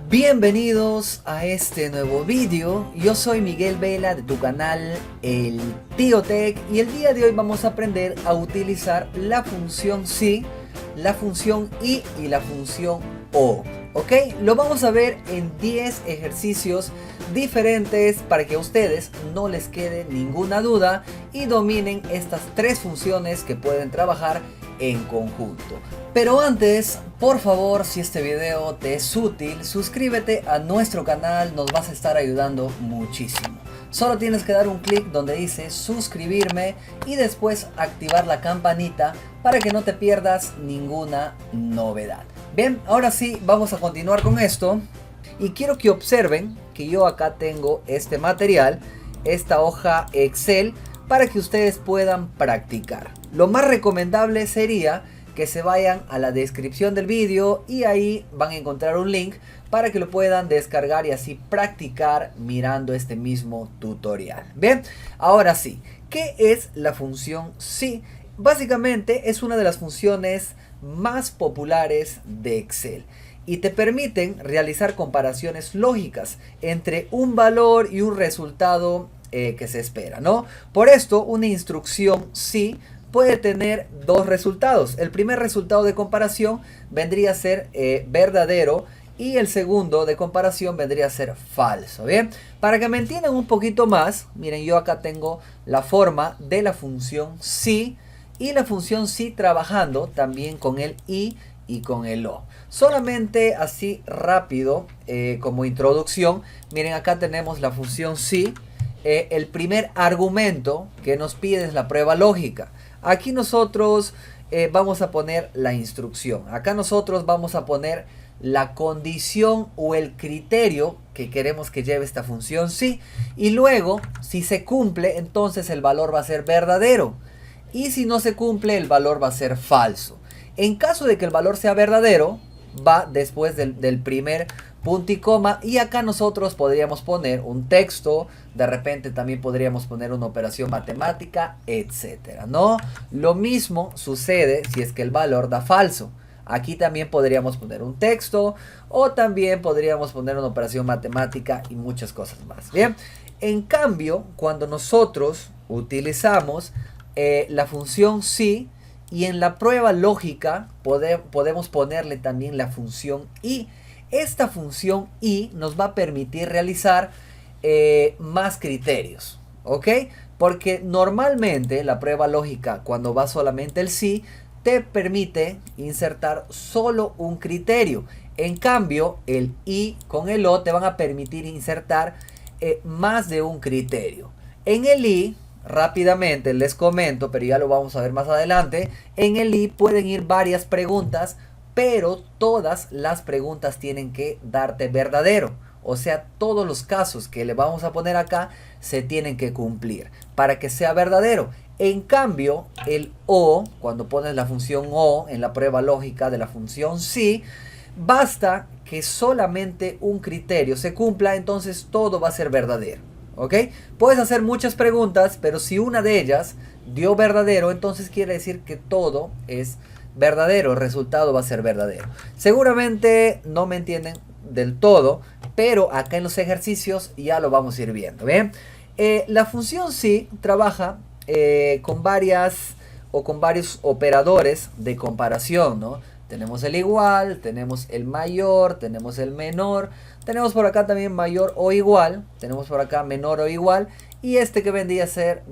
Bienvenidos a este nuevo vídeo. Yo soy Miguel Vela de tu canal El Tío Tech y el día de hoy vamos a aprender a utilizar la función si, la función y la función o. ¿Ok? Lo vamos a ver en 10 ejercicios diferentes para que a ustedes no les quede ninguna duda y dominen estas tres funciones que pueden trabajar en conjunto. Pero antes, por favor, si este video te es útil, suscríbete a nuestro canal, nos vas a estar ayudando muchísimo. Solo tienes que dar un clic donde dice suscribirme y después activar la campanita para que no te pierdas ninguna novedad. Bien, ahora sí, vamos a continuar con esto. Y quiero que observen que yo acá tengo este material, esta hoja Excel, para que ustedes puedan practicar. Lo más recomendable sería que se vayan a la descripción del vídeo y ahí van a encontrar un link para que lo puedan descargar y así practicar mirando este mismo tutorial. Bien, ahora sí, ¿qué es la función si? Básicamente es una de las funciones más populares de Excel y te permiten realizar comparaciones lógicas entre un valor y un resultado que se espera, ¿no? Por esto, una instrucción si puede tener dos resultados. El primer resultado de comparación vendría a ser verdadero y el segundo de comparación vendría a ser falso. Bien, para que me entiendan un poquito más, miren, yo acá tengo la forma de la función si y la función si trabajando también con el y con el o. Solamente así rápido como introducción, miren, acá tenemos la función si. El primer argumento que nos pide es la prueba lógica. Aquí nosotros vamos a poner la instrucción. Acá nosotros vamos a poner la condición o el criterio que queremos que lleve esta función si. Y luego, si se cumple, entonces el valor va a ser verdadero. Y si no se cumple, el valor va a ser falso. En caso de que el valor sea verdadero, va después del primer punto y coma, y acá nosotros podríamos poner un texto, de repente también podríamos poner una operación matemática, etcétera, ¿no? Lo mismo sucede si es que el valor da falso. Aquí también podríamos poner un texto o también podríamos poner una operación matemática y muchas cosas más. Bien, en cambio, cuando nosotros utilizamos la función si y en la prueba lógica podemos ponerle también la función y. Esta función y nos va a permitir realizar más criterios, ¿ok? Porque normalmente la prueba lógica, cuando va solamente el sí, te permite insertar solo un criterio. En cambio, el y con el o te van a permitir insertar más de un criterio. En el y, rápidamente les comento, pero ya lo vamos a ver más adelante, en el y pueden ir varias preguntas, pero todas las preguntas tienen que darte verdadero. O sea, todos los casos que le vamos a poner acá se tienen que cumplir para que sea verdadero. En cambio, el o, cuando pones la función o en la prueba lógica de la función si, basta que solamente un criterio se cumpla, entonces todo va a ser verdadero. ¿Ok? Puedes hacer muchas preguntas, pero si una de ellas dio verdadero, entonces quiere decir que todo es verdadero, el resultado va a ser verdadero. Seguramente no me entienden del todo, pero acá en los ejercicios ya lo vamos a ir viendo. ¿Bien? La función si trabaja con varias o con varios operadores de comparación, ¿no? Tenemos el igual, tenemos el mayor, tenemos el menor, tenemos por acá también mayor o igual, tenemos por acá menor o igual, y este que vendría a ser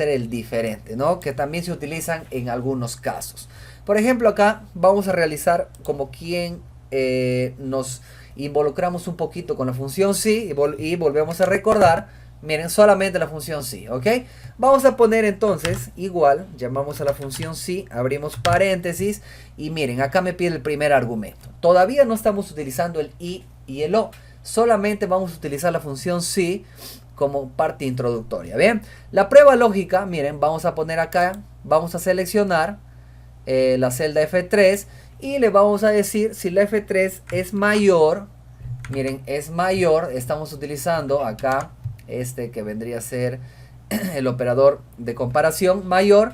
el diferente, ¿no? Que también se utilizan en algunos casos. Por ejemplo, acá vamos a realizar como quien nos involucramos un poquito con la función si y volvemos a recordar. Miren, solamente la función si, ¿ok? Vamos a poner entonces igual, llamamos a la función si, abrimos paréntesis y miren, acá me pide el primer argumento. Todavía no estamos utilizando el y el o, solamente vamos a utilizar la función si como parte introductoria, ¿bien? La prueba lógica, miren, vamos a poner acá, vamos a seleccionar la celda F3 y le vamos a decir si la F3 es mayor, miren, es mayor, estamos utilizando acá este que vendría a ser el operador de comparación mayor,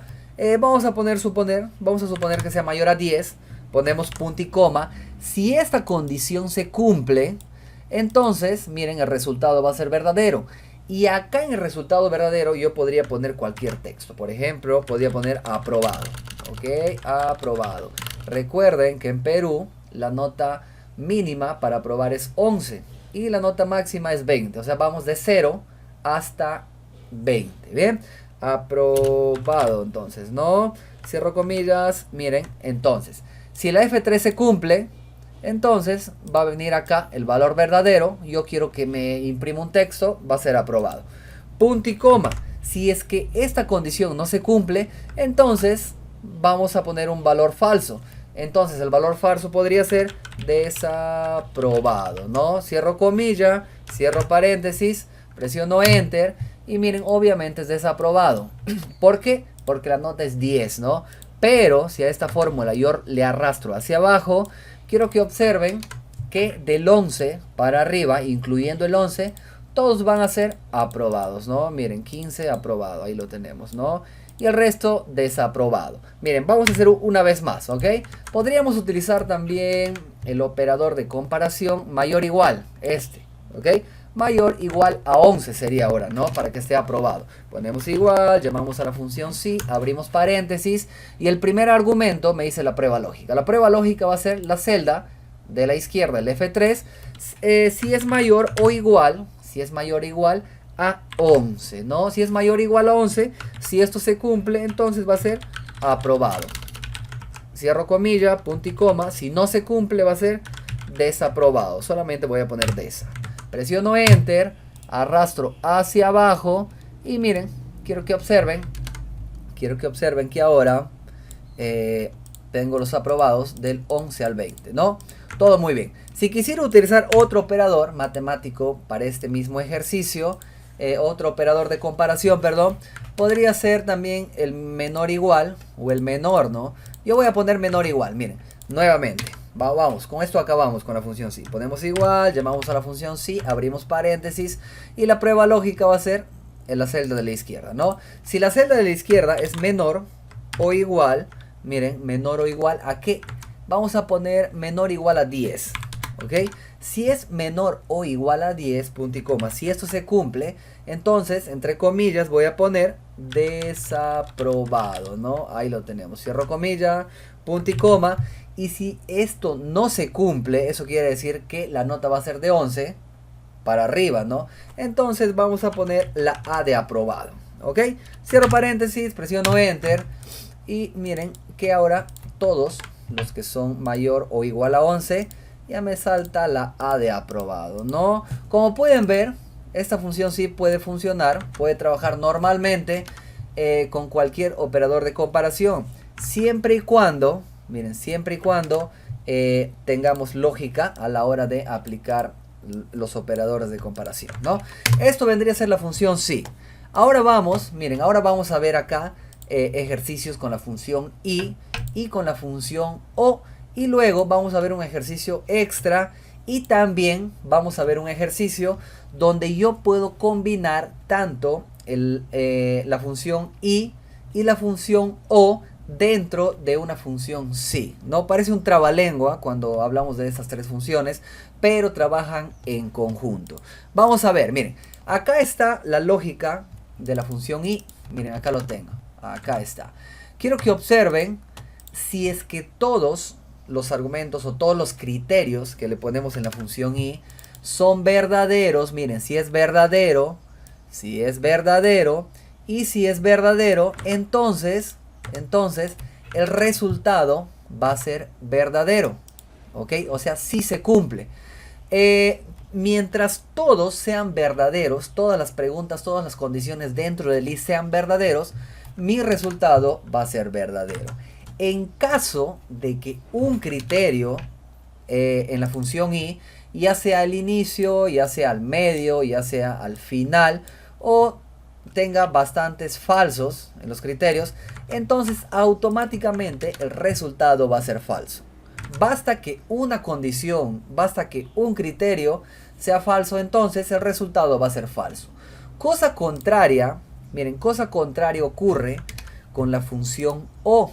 vamos a suponer que sea mayor a 10, ponemos punto y coma. Si esta condición se cumple, entonces, miren, el resultado va a ser verdadero. Y acá en el resultado verdadero yo podría poner cualquier texto. Por ejemplo, podría poner aprobado. ¿Ok? Aprobado. Recuerden que en Perú la nota mínima para aprobar es 11 y la nota máxima es 20. O sea, vamos de 0 hasta 20. ¿Bien? Aprobado, entonces, ¿no? Cierro comillas. Miren, entonces, si la F3 se cumple, entonces va a venir acá el valor verdadero. Yo quiero que me imprima un texto, va a ser aprobado. Punto y coma. Si es que esta condición no se cumple, entonces vamos a poner un valor falso. Entonces el valor falso podría ser desaprobado, ¿no? Cierro comilla, cierro paréntesis, presiono enter y miren, obviamente es desaprobado. ¿Por qué? Porque la nota es 10, ¿no? Pero si a esta fórmula yo le arrastro hacia abajo, quiero que observen que del 11 para arriba, incluyendo el 11, todos van a ser aprobados, ¿no? Miren, 15 aprobado, ahí lo tenemos, ¿no? Y el resto desaprobado. Miren, vamos a hacer una vez más, ¿ok? Podríamos utilizar también el operador de comparación mayor igual, ¿ok? Mayor igual a 11 sería ahora, ¿no? Para que esté aprobado. Ponemos igual, llamamos a la función sí, abrimos paréntesis y el primer argumento me dice la prueba lógica. La prueba lógica va a ser la celda de la izquierda, el F3, si es mayor o igual, a 11, ¿no? Si es mayor o igual a 11, si esto se cumple, entonces va a ser aprobado. Cierro comilla, punto y coma. Si no se cumple, va a ser desaprobado. Solamente voy a poner desa. Presiono enter, arrastro hacia abajo y miren, quiero que observen que ahora tengo los aprobados del 11 al 20, ¿no? Todo muy bien. Si quisiera utilizar otro operador matemático para este mismo ejercicio, otro operador de comparación, perdón, podría ser también el menor igual o el menor, ¿no? Yo voy a poner menor igual, miren, nuevamente. Vamos, con esto acabamos con la función sí. Ponemos igual, llamamos a la función sí, abrimos paréntesis y la prueba lógica va a ser en la celda de la izquierda, ¿no? Si la celda de la izquierda es menor o igual, miren, menor o igual a qué, vamos a poner menor o igual a 10, ¿ok? Si es menor o igual a 10, punto y coma, si esto se cumple, entonces, entre comillas, voy a poner desaprobado, ¿no? Ahí lo tenemos, cierro comilla, punto y coma. Y si esto no se cumple, eso quiere decir que la nota va a ser de 11 para arriba, ¿no? Entonces vamos a poner la A de aprobado, ¿ok? Cierro paréntesis, presiono enter y miren que ahora todos los que son mayor o igual a 11 ya me salta la A de aprobado, ¿no? Como pueden ver, esta función sí puede funcionar, puede trabajar normalmente con cualquier operador de comparación, siempre y cuando... Miren, siempre y cuando tengamos lógica a la hora de aplicar los operadores de comparación, ¿no? Esto vendría a ser la función sí. Ahora vamos, miren, ahora vamos a ver acá ejercicios con la función y con la función o. Y luego vamos a ver un ejercicio extra y también vamos a ver un ejercicio donde yo puedo combinar tanto la función y la función o dentro de una función sí, ¿no? Parece un trabalengua cuando hablamos de estas tres funciones, pero trabajan en conjunto. Vamos a ver, miren, acá está la lógica de la función y, miren, acá lo tengo, acá está. Quiero que observen si es que todos los argumentos o todos los criterios que le ponemos en la función y son verdaderos. Miren, si es verdadero y si es verdadero, entonces el resultado va a ser verdadero, ¿ok? O sea, sí se cumple. Mientras todos sean verdaderos, todas las preguntas, todas las condiciones dentro del if sean verdaderos, mi resultado va a ser verdadero. En caso de que un criterio en la función y, ya sea al inicio, ya sea al medio, ya sea al final, o tenga bastantes falsos en los criterios, entonces automáticamente el resultado va a ser falso. Basta que una condición, basta que un criterio sea falso, entonces el resultado va a ser falso. Cosa contraria, miren, cosa contraria ocurre con la función o.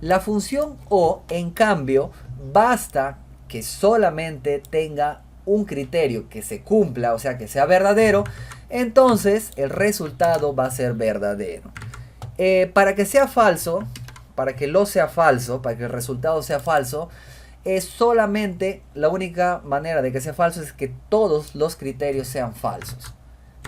La función o, en cambio, basta que solamente tenga un criterio que se cumpla, o sea que sea verdadero, entonces el resultado va a ser verdadero. Para que sea falso, para que el resultado sea falso, es solamente la única manera de que sea falso es que todos los criterios sean falsos.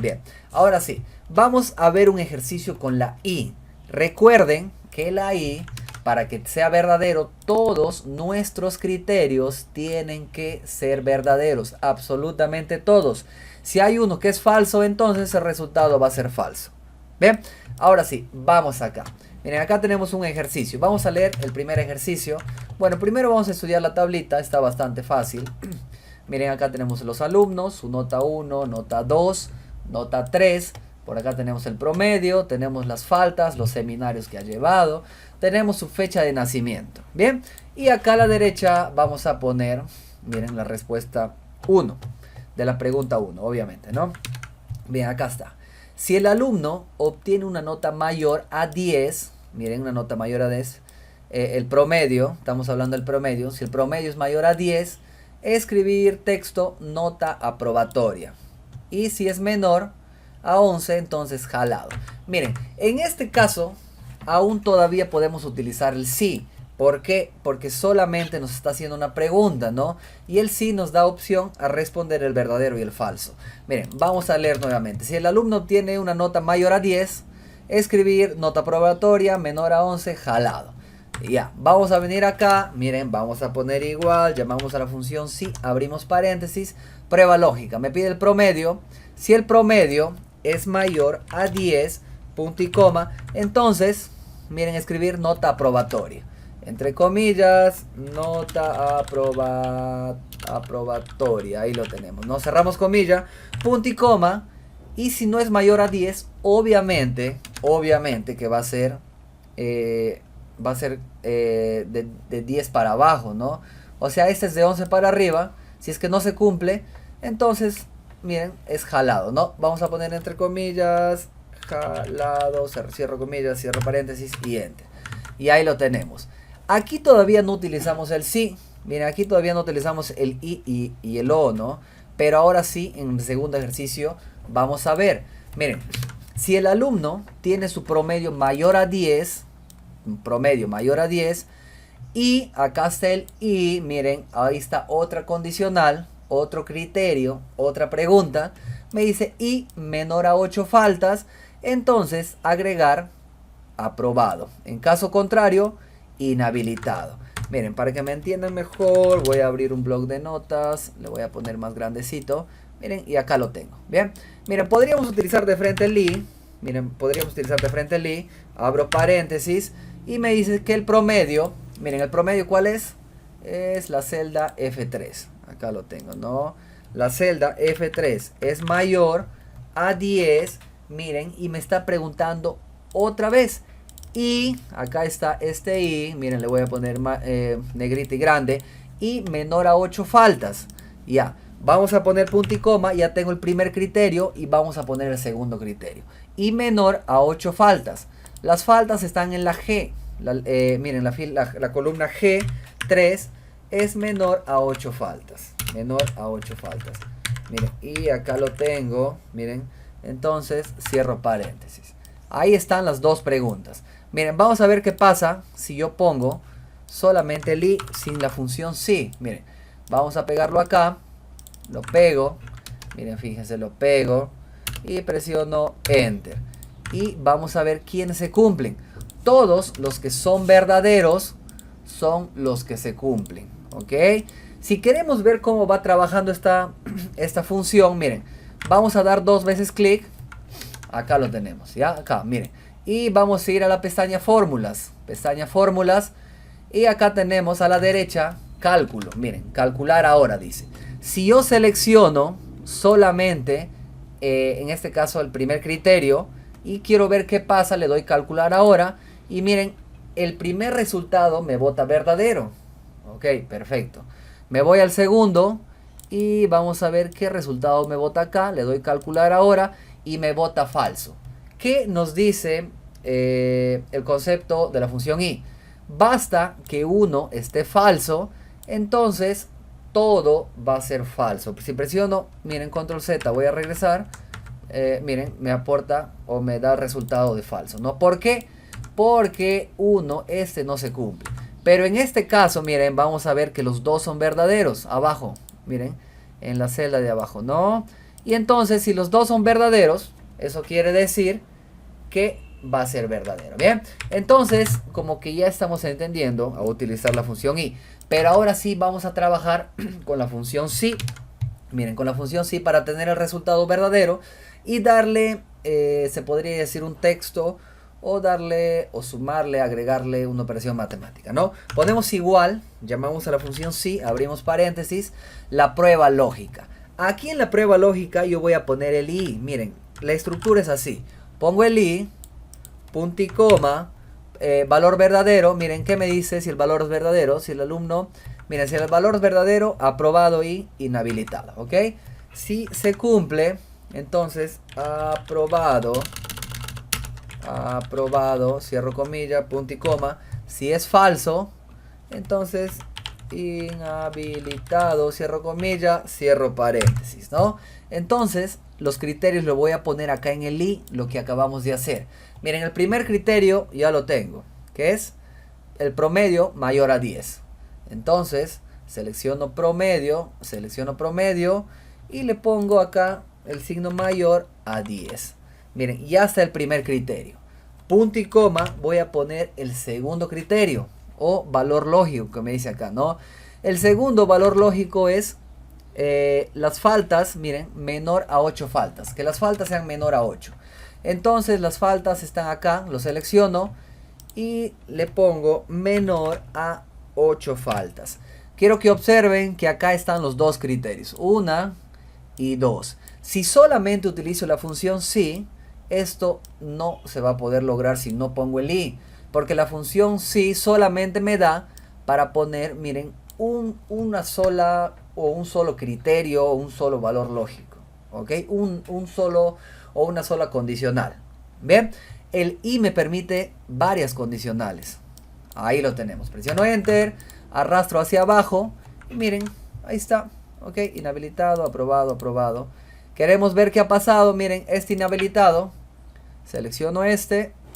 Bien, ahora sí, vamos a ver un ejercicio con la i. Recuerden que la i, para que sea verdadero, todos nuestros criterios tienen que ser verdaderos, absolutamente todos. Si hay uno que es falso, entonces el resultado va a ser falso. Bien, ahora sí, vamos acá. Miren, acá tenemos un ejercicio. Vamos a leer el primer ejercicio. Bueno, primero vamos a estudiar la tablita, está bastante fácil. Miren, acá tenemos los alumnos, su nota 1, nota 2, nota 3. Por acá tenemos el promedio, tenemos las faltas, los seminarios que ha llevado, tenemos su fecha de nacimiento. Bien, y acá a la derecha vamos a poner, miren, la respuesta 1 de la pregunta 1, obviamente, ¿no? Bien, acá está. Si el alumno obtiene una nota mayor a 10, miren, una nota mayor a 10, el promedio, estamos hablando del promedio, si el promedio es mayor a 10, escribir texto nota aprobatoria. Y si es menor a 11, entonces jalado. Miren, en este caso, aún todavía podemos utilizar el sí. ¿Por qué? Porque solamente nos está haciendo una pregunta, ¿no? Y el sí nos da opción a responder el verdadero y el falso. Miren, vamos a leer nuevamente. Si el alumno obtiene una nota mayor a 10, escribir nota aprobatoria menor a 11, jalado. Ya, vamos a venir acá, miren, vamos a poner igual, llamamos a la función sí, abrimos paréntesis, prueba lógica, me pide el promedio. Si el promedio es mayor a 10, punto y coma, entonces, miren, escribir nota aprobatoria. Entre comillas, nota aprobatoria, ahí lo tenemos, ¿no? Cerramos comilla, punto y coma, y si no es mayor a 10, obviamente que va a ser de 10 para abajo, ¿no? O sea, este es de 11 para arriba, si es que no se cumple, entonces, miren, es jalado, ¿no? Vamos a poner entre comillas, jalado, cierro comillas, cierro paréntesis y enter. Y ahí lo tenemos. Aquí todavía no utilizamos el sí. Miren, aquí todavía no utilizamos el i y el o, ¿no? Pero ahora sí, en el segundo ejercicio, vamos a ver. Miren, si el alumno tiene su promedio mayor a 10, y acá está el y, miren, ahí está otra condicional, otro criterio, otra pregunta. Me dice y menor a 8 faltas, entonces agregar aprobado. En caso contrario, inhabilitado. Miren, para que me entiendan mejor, voy a abrir un bloc de notas, le voy a poner más grandecito. Miren, y acá lo tengo. Bien, miren, podríamos utilizar de frente el i. Miren, podríamos utilizar de frente el i. Abro paréntesis y me dice que el promedio, miren, el promedio ¿cuál es? Es la celda F3. Acá lo tengo, ¿no? La celda F3 es mayor a 10. Miren, y me está preguntando otra vez. Y acá está este i, miren, le voy a poner negrita y grande, y menor a 8 faltas. Ya, vamos a poner punto y coma, ya tengo el primer criterio y vamos a poner el segundo criterio. Y menor a 8 faltas. Las faltas están en la G. Miren, la columna G3 es menor a 8 faltas. Menor a 8 faltas. Miren, y acá lo tengo, miren, entonces cierro paréntesis. Ahí están las dos preguntas. Miren, vamos a ver qué pasa si yo pongo solamente el i sin la función sí. Miren, vamos a pegarlo acá. Lo pego. Miren, fíjense, lo pego. Y presiono Enter. Y vamos a ver quiénes se cumplen. Todos los que son verdaderos son los que se cumplen. ¿Ok? Si queremos ver cómo va trabajando esta función, miren, vamos a dar 2 veces clic. Acá lo tenemos, ¿ya? Acá, miren. Y vamos a ir a la pestaña fórmulas. Pestaña fórmulas. Y acá tenemos a la derecha cálculo. Miren, calcular ahora dice. Si yo selecciono solamente, en este caso el primer criterio, y quiero ver qué pasa, le doy calcular ahora. Y miren, el primer resultado me bota verdadero. Ok, perfecto. Me voy al segundo y vamos a ver qué resultado me bota acá. Le doy calcular ahora y me bota falso. ¿Qué nos dice el concepto de la función i? Basta que uno esté falso, entonces todo va a ser falso. Si presiono, miren, control Z, voy a regresar. Miren, me aporta o me da el resultado de falso, ¿no? ¿Por qué? Porque este no se cumple. Pero en este caso, miren, vamos a ver que los dos son verdaderos. Abajo, miren, en la celda de abajo, ¿no? Y entonces, si los dos son verdaderos, eso quiere decir que va a ser verdadero. Bien, entonces, como que ya estamos entendiendo a utilizar la función i. Pero ahora sí vamos a trabajar con la función si. Miren, con la función si para tener el resultado verdadero y darle, se podría decir, un texto, o darle, o sumarle, agregarle una operación matemática, ¿no? Ponemos igual, llamamos a la función si, abrimos paréntesis, la prueba lógica. Aquí en la prueba lógica yo voy a poner el i. Miren, la estructura es así. Pongo el i, punto y coma, valor verdadero. Miren, ¿qué me dice si el valor es verdadero? Si el alumno, miren, si el valor es verdadero, aprobado y inhabilitado, ¿ok? Si se cumple, entonces, aprobado, cierro comilla, punto y coma. Si es falso, entonces, inhabilitado, cierro comilla, cierro paréntesis, ¿no? Entonces, los criterios lo voy a poner acá en el i, lo que acabamos de hacer. Miren, el primer criterio ya lo tengo, que es el promedio mayor a 10. Entonces, selecciono promedio y le pongo acá el signo mayor a 10. Miren, ya está el primer criterio. Punto y coma, voy a poner el segundo criterio, o valor lógico, que me dice acá, ¿no? El segundo valor lógico es las faltas, miren, menor a 8 faltas. Que las faltas sean menor a 8. Entonces las faltas están acá, lo selecciono y le pongo menor a 8 faltas. Quiero que observen que acá están los dos criterios, 1 y 2. Si solamente utilizo la función si, esto no se va a poder lograr si no pongo el i. Porque la función si solamente me da para poner, miren, una sola o un solo criterio o un solo valor lógico. ¿Ok? Un solo o una sola condicional. ¿Bien? El i me permite varias condicionales. Ahí lo tenemos. Presiono enter, arrastro hacia abajo y miren, ahí está. ¿Ok? Inhabilitado, aprobado, aprobado. Queremos ver qué ha pasado. Miren, este inhabilitado. Selecciono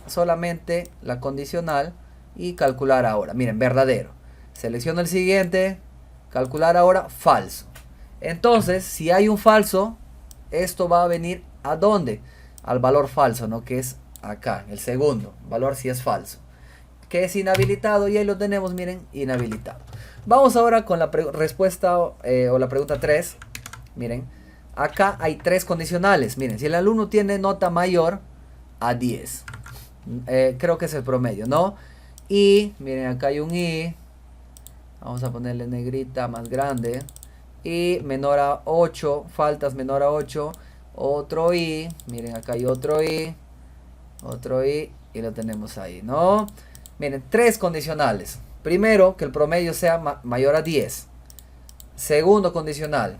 solamente la condicional y calcular ahora. Miren, verdadero. Selecciono el siguiente, calcular ahora, falso. Entonces, si hay un falso, esto va a venir ¿a dónde? Al valor falso, ¿no? Que es acá, el segundo, valor si es falso. Que es inhabilitado y ahí lo tenemos, miren, inhabilitado. Vamos ahora con la respuesta o la pregunta 3. Miren, acá hay 3 condicionales. Miren, si el alumno tiene nota mayor a 10. Creo que es el promedio, ¿no? Y, miren, acá hay un i. Vamos a ponerle negrita más grande. Y menor a 8, faltas menor a 8. Otro i, miren, acá hay otro i. Y lo tenemos ahí, ¿no? Miren, 3 condicionales. Primero, que el promedio sea mayor a 10. Segundo condicional,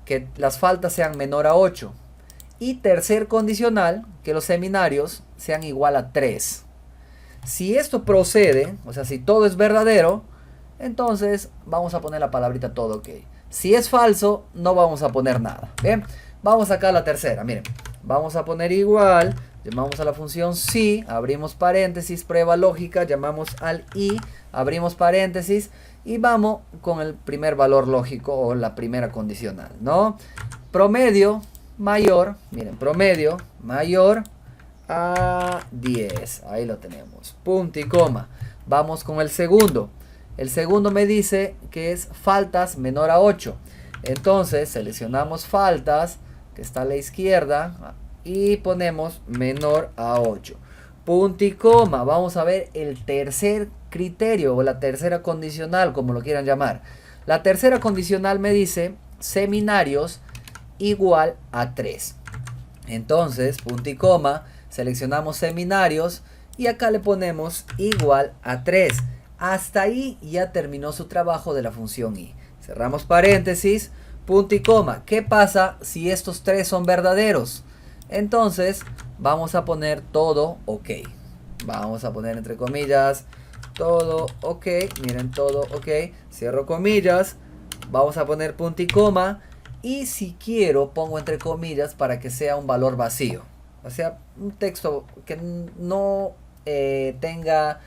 que las faltas sean menor a 8. Y tercer condicional, que los seminarios sean igual a 3. Si esto procede, o sea, si todo es verdadero, entonces vamos a poner la palabrita todo ok. Si es falso, no vamos a poner nada. Bien, vamos acá a la tercera. Miren, vamos a poner igual, llamamos a la función si, abrimos paréntesis, prueba lógica, llamamos al i, abrimos paréntesis y vamos con el primer valor lógico o la primera condicional, ¿no? Promedio mayor, miren, promedio mayor a 10. Ahí lo tenemos. Punto y coma. Vamos con el segundo. El segundo me dice que es faltas menor a 8. Entonces seleccionamos faltas, que está a la izquierda, y ponemos menor a 8. Punto y coma. Vamos a ver el tercer criterio o la tercera condicional, como lo quieran llamar. La tercera condicional me dice seminarios igual a 3. Entonces, punto y coma, seleccionamos seminarios y acá le ponemos igual a 3. Hasta ahí ya terminó su trabajo de la función i. Cerramos paréntesis, punto y coma. ¿Qué pasa si estos 3 son verdaderos? Entonces, vamos a poner todo ok. Vamos a poner entre comillas, todo ok. Miren, todo ok. Cierro comillas. vamos a poner punto y coma, y si quiero pongo entre comillas para que sea un valor vacío, o sea, un texto que no tenga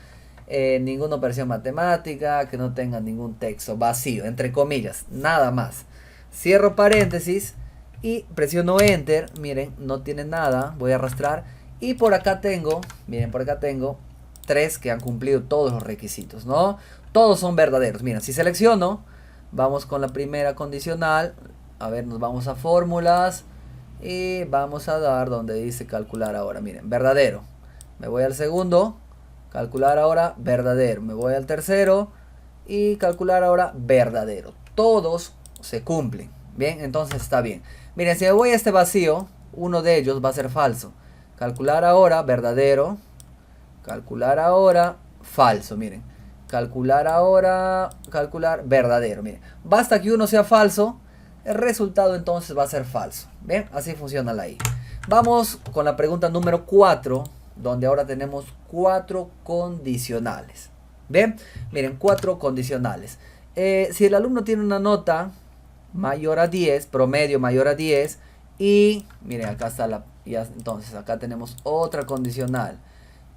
ninguna operación matemática, que no tenga ningún texto, vacío, entre comillas, nada más. Cierro paréntesis y presiono enter. Miren, no tiene nada, voy a arrastrar, y por acá tengo, miren, por acá tengo 3 que han cumplido todos los requisitos, ¿no? Todos son verdaderos. Miren, si selecciono, vamos con la primera condicional, a ver, nos vamos a fórmulas y vamos a dar donde dice calcular ahora, miren, verdadero. Me voy al segundo, calcular ahora, verdadero. Me voy al tercero y calcular ahora, verdadero. Todos se cumplen. Bien, entonces está bien. Miren, si me voy a este vacío, uno de ellos va a ser falso. Calcular ahora, verdadero. Calcular ahora, falso, miren. Calcular ahora, calcular, verdadero, miren. Basta que uno sea falso, el resultado entonces va a ser falso. Bien, así funciona la I. Vamos con la pregunta número 4, donde ahora tenemos 4 condicionales. Bien, miren, 4 condicionales. Si el alumno tiene una nota mayor a 10, promedio mayor a 10, y miren, acá está la, ya, entonces acá tenemos otra condicional.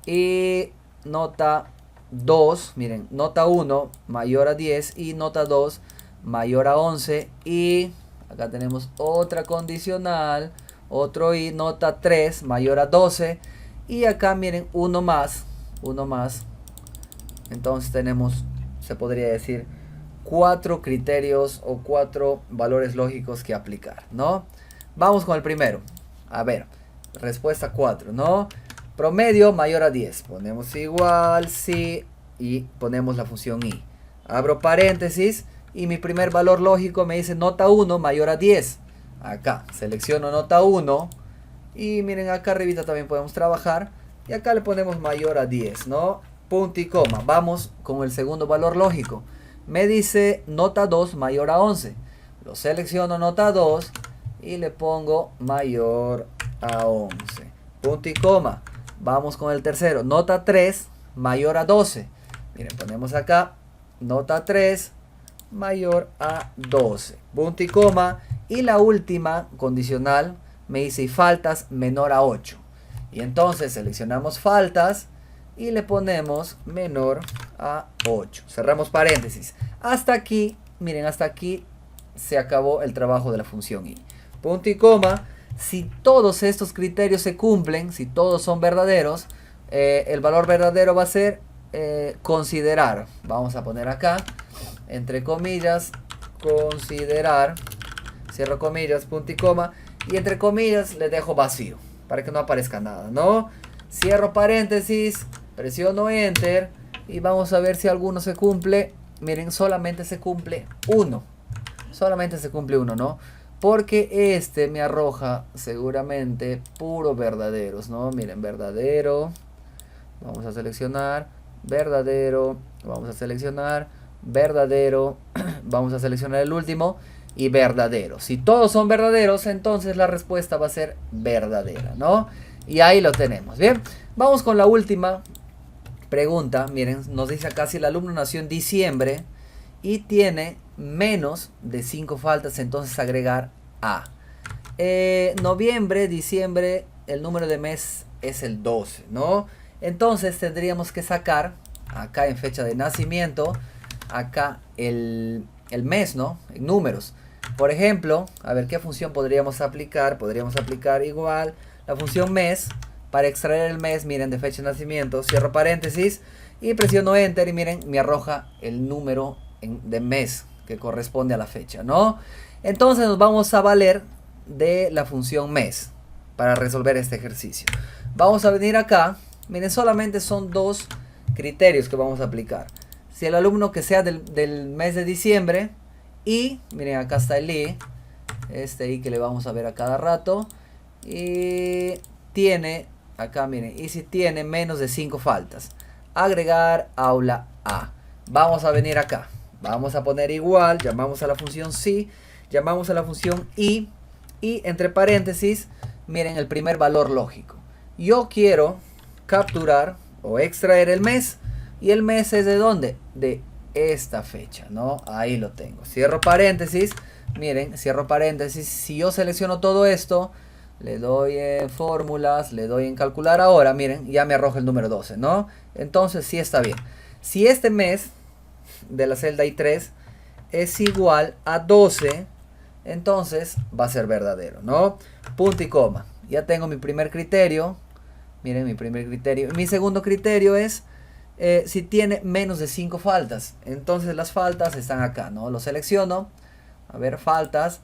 Y nota 2, miren, nota 1 mayor a 10 y nota 2 mayor a 11, y acá tenemos otra condicional, otro y nota 3 mayor a 12, y acá miren uno más, entonces tenemos, se podría decir, 4 criterios o 4 valores lógicos que aplicar, ¿no? Vamos con el primero. A ver, respuesta 4, ¿no? Promedio mayor a 10. Ponemos igual, sí, y ponemos la función i. Abro paréntesis y mi primer valor lógico me dice nota 1 mayor a 10. Acá selecciono nota 1 y miren acá arribita también podemos trabajar. Y acá le ponemos mayor a 10, ¿no? Punto y coma. Vamos con el segundo valor lógico. Me dice nota 2 mayor a 11. Lo selecciono nota 2 y le pongo mayor a 11. Punto y coma. Vamos con el tercero. Nota 3 mayor a 12. Miren, ponemos acá nota 3 mayor a 12. Punto y coma. Y la última condicional me dice y faltas menor a 8. Y entonces seleccionamos faltas y le ponemos menor a 8. Cerramos paréntesis. Hasta aquí, miren, hasta aquí se acabó el trabajo de la función i. Punto y coma. Si todos estos criterios se cumplen, si todos son verdaderos, el valor verdadero va a ser considerar. Vamos a poner acá, entre comillas, considerar. Cierro comillas, punto y coma. Y entre comillas le dejo vacío, para que no aparezca nada, ¿no? Cierro paréntesis, presiono enter y vamos a ver si alguno se cumple. Miren, solamente se cumple uno. Solamente se cumple uno, ¿no? Porque este me arroja seguramente puro verdaderos, ¿no? Miren, verdadero. Vamos a seleccionar verdadero. Vamos a seleccionar verdadero. Vamos a seleccionar el último y verdadero. Si todos son verdaderos, entonces la respuesta va a ser verdadera, ¿no? Y ahí lo tenemos, ¿bien? Vamos con la última pregunta. Miren, nos dice acá si el alumno nació en diciembre y tiene menos de 5 faltas, entonces agregar a. Noviembre, diciembre, el número de mes es el 12, ¿no? Entonces tendríamos que sacar acá en fecha de nacimiento, acá el mes, ¿no? En números. Por ejemplo, a ver qué función podríamos aplicar. Podríamos aplicar igual la función mes para extraer el mes, miren, de fecha de nacimiento. Cierro paréntesis y presiono enter y miren, me arroja el número de mes que corresponde a la fecha, ¿no? Entonces nos vamos a valer de la función mes para resolver este ejercicio. Vamos a venir acá. Miren, solamente son 2 criterios que vamos a aplicar. Si el alumno que sea del mes de diciembre y, miren, acá está el i, este i que le vamos a ver a cada rato, y tiene, acá miren, y si tiene menos de 5 faltas, agregar aula a. Vamos a venir acá, vamos a poner igual, llamamos a la función sí, llamamos a la función y entre paréntesis, miren el primer valor lógico. Yo quiero capturar o extraer el mes, y el mes es de ¿dónde? De esta fecha, ¿no? Ahí lo tengo. Cierro paréntesis. Miren, cierro paréntesis. Si yo selecciono todo esto, le doy en fórmulas, le doy en calcular ahora, miren, ya me arroja el número 12, ¿no? Entonces sí está bien. Si este mes de la celda I3 es igual a 12, entonces va a ser verdadero, ¿no? Punto y coma. Ya tengo mi primer criterio. Miren, mi primer criterio. Mi segundo criterio es si tiene menos de 5 faltas. Entonces las faltas están acá, ¿no? Lo selecciono. A ver, faltas.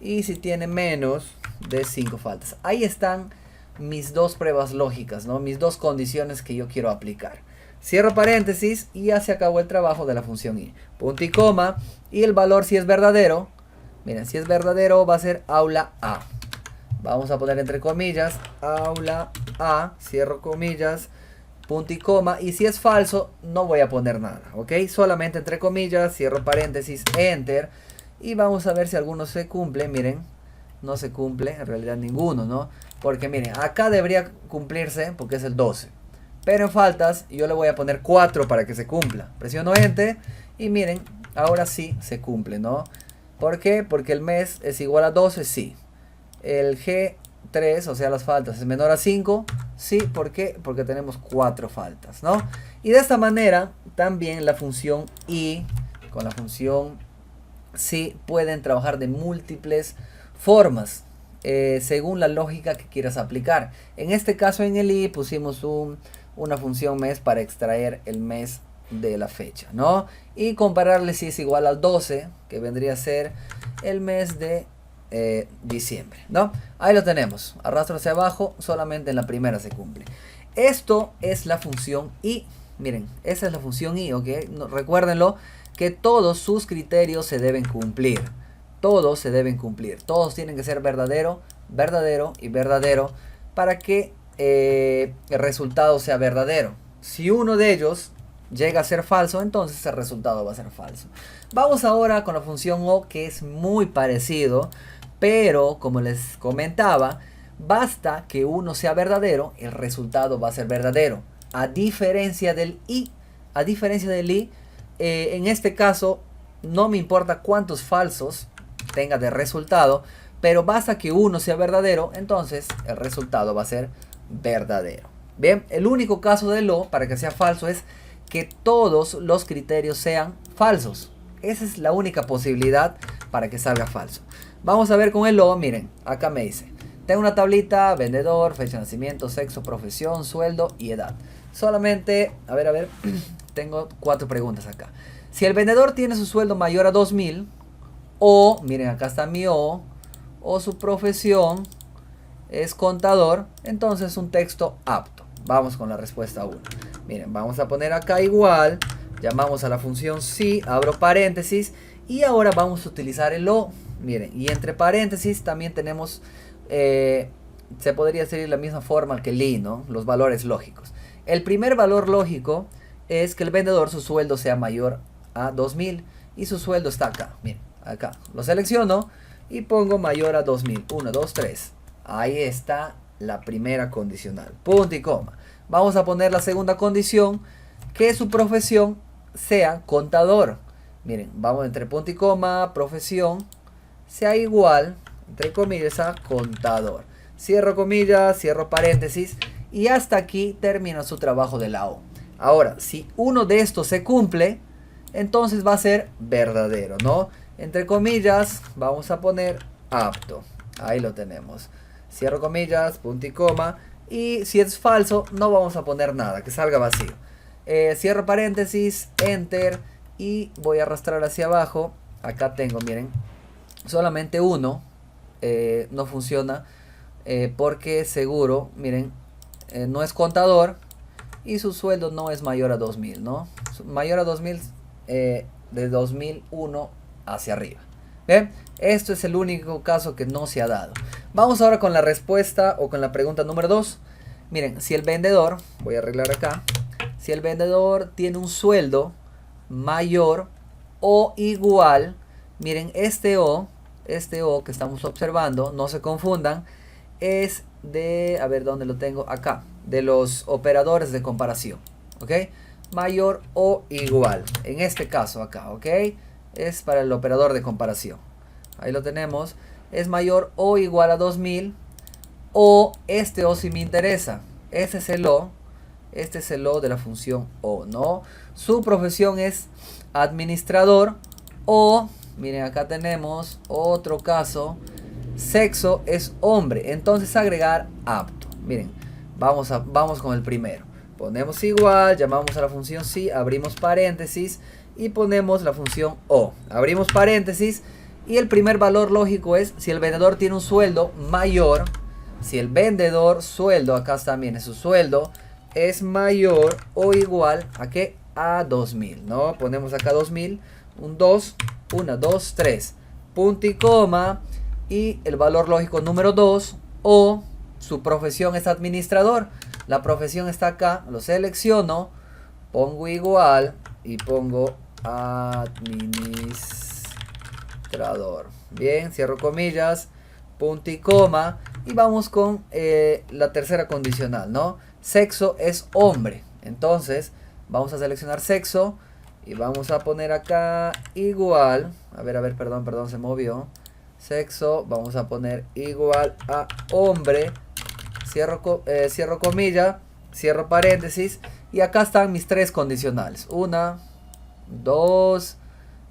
Y si tiene menos de 5 faltas. Ahí están mis dos pruebas lógicas, ¿no? Mis dos condiciones que yo quiero aplicar. Cierro paréntesis y ya se acabó el trabajo de la función i. Punto y coma. Y el valor, si es verdadero, miren, si es verdadero va a ser aula A. Vamos a poner entre comillas, aula A, cierro comillas, punto y coma. Y si es falso, no voy a poner nada, ¿ok? Solamente entre comillas, cierro paréntesis, enter. Y vamos a ver si alguno se cumple. Miren, no se cumple, en realidad ninguno, ¿no? Porque miren, acá debería cumplirse porque es el 12. Pero en faltas yo le voy a poner 4 para que se cumpla. Presiono enter y miren, ahora sí se cumple, ¿no? ¿Por qué? Porque el mes es igual a 12, sí. El G3, o sea las faltas, es menor a 5, sí. ¿Por qué? Porque tenemos 4 faltas, ¿no? Y de esta manera también la función i con la función sí pueden trabajar de múltiples formas. Según la lógica que quieras aplicar. En este caso en el i pusimos una función mes para extraer el mes de la fecha, ¿no? Y compararle si es igual al 12, que vendría a ser el mes de diciembre, ¿no? Ahí lo tenemos. Arrastro hacia abajo, solamente en la primera se cumple. Esto es la función i. Miren, esa es la función i, ¿ok? Recuérdenlo, que todos sus criterios se deben cumplir. Todos se deben cumplir. Todos tienen que ser verdadero, verdadero y verdadero para que el resultado sea verdadero. Si uno de ellos llega a ser falso, entonces el resultado va a ser falso. Vamos ahora con la función o, que es muy parecido, pero como les comentaba, basta que uno sea verdadero, el resultado va a ser verdadero. A diferencia del i, en este caso no me importa cuántos falsos tenga de resultado, pero basta que uno sea verdadero, entonces el resultado va a ser verdadero. Bien, el único caso de lo para que sea falso es que todos los criterios sean falsos. Esa es la única posibilidad para que salga falso. Vamos a ver con el lo. Miren, acá me dice, tengo una tablita, vendedor, fecha de nacimiento, sexo, profesión, sueldo y edad. Solamente, a ver, tengo 4 preguntas acá. Si el vendedor tiene su sueldo mayor a 2000, o, miren, acá está mi o su profesión es contador, entonces un texto apto. Vamos con la respuesta 1. Miren, vamos a poner acá igual, llamamos a la función si, abro paréntesis, y ahora vamos a utilizar el o. Miren, y entre paréntesis también tenemos, se podría seguir la misma forma que el i, ¿no? Los valores lógicos. El primer valor lógico es que el vendedor, su sueldo sea mayor a 2000, y su sueldo está acá, miren, acá. Lo selecciono y pongo mayor a 2000. 1, 2, 3. Ahí está la primera condicional. Punto y coma. Vamos a poner la segunda condición, que su profesión sea contador. Miren, vamos entre punto y coma, profesión, sea igual, entre comillas, a contador. Cierro comillas, cierro paréntesis, y hasta aquí termina su trabajo de la O. Ahora, si uno de estos se cumple, entonces va a ser verdadero, ¿no? Entre comillas, vamos a poner apto. Ahí lo tenemos. Cierro comillas, punto y coma. Y si es falso, no vamos a poner nada, que salga vacío. Cierro paréntesis, enter. Y voy a arrastrar hacia abajo. Acá tengo, miren, solamente uno. No funciona. Porque seguro, miren, no es contador. Y su sueldo no es mayor a 2000, ¿no? Mayor a 2000, de 2001 hacia arriba. ¿Bien? Esto es el único caso que no se ha dado. Vamos ahora con la respuesta o con la pregunta número 2. Miren, si el vendedor, voy a arreglar acá, si el vendedor tiene un sueldo mayor o igual, miren, este O que estamos observando, no se confundan, es de, a ver dónde lo tengo, acá, de los operadores de comparación, ¿ok? mayor o igual. En este caso acá, ¿ok? Es para el operador de comparación. Ahí lo tenemos. Es mayor o igual a 2000. O este O si me interesa. Este es el O. Este es el O de la función O, ¿no? Su profesión es administrador. O, miren, acá tenemos otro caso. Sexo es hombre. Entonces agregar apto. Miren, vamos con el primero. Ponemos igual, llamamos a la función sí, abrimos paréntesis y ponemos la función O. Abrimos paréntesis y el primer valor lógico es si el vendedor tiene un sueldo mayor. Si el vendedor sueldo, acá también es su sueldo, es mayor o igual a ¿qué? A 2000, ¿no? Ponemos acá 2000, un 2, 1, 2, 3, punto y coma, y el valor lógico número 2, o su profesión es administrador. La profesión está acá, lo selecciono, pongo igual y pongo administrador. Bien, cierro comillas, punto y coma, y vamos con la tercera condicional, ¿no? Sexo es hombre. Entonces vamos a seleccionar sexo y vamos a poner acá igual. A ver, perdón, se movió. Sexo, vamos a poner igual a hombre. Cierro comilla, cierro paréntesis. Y acá están mis tres condicionales. 1, 2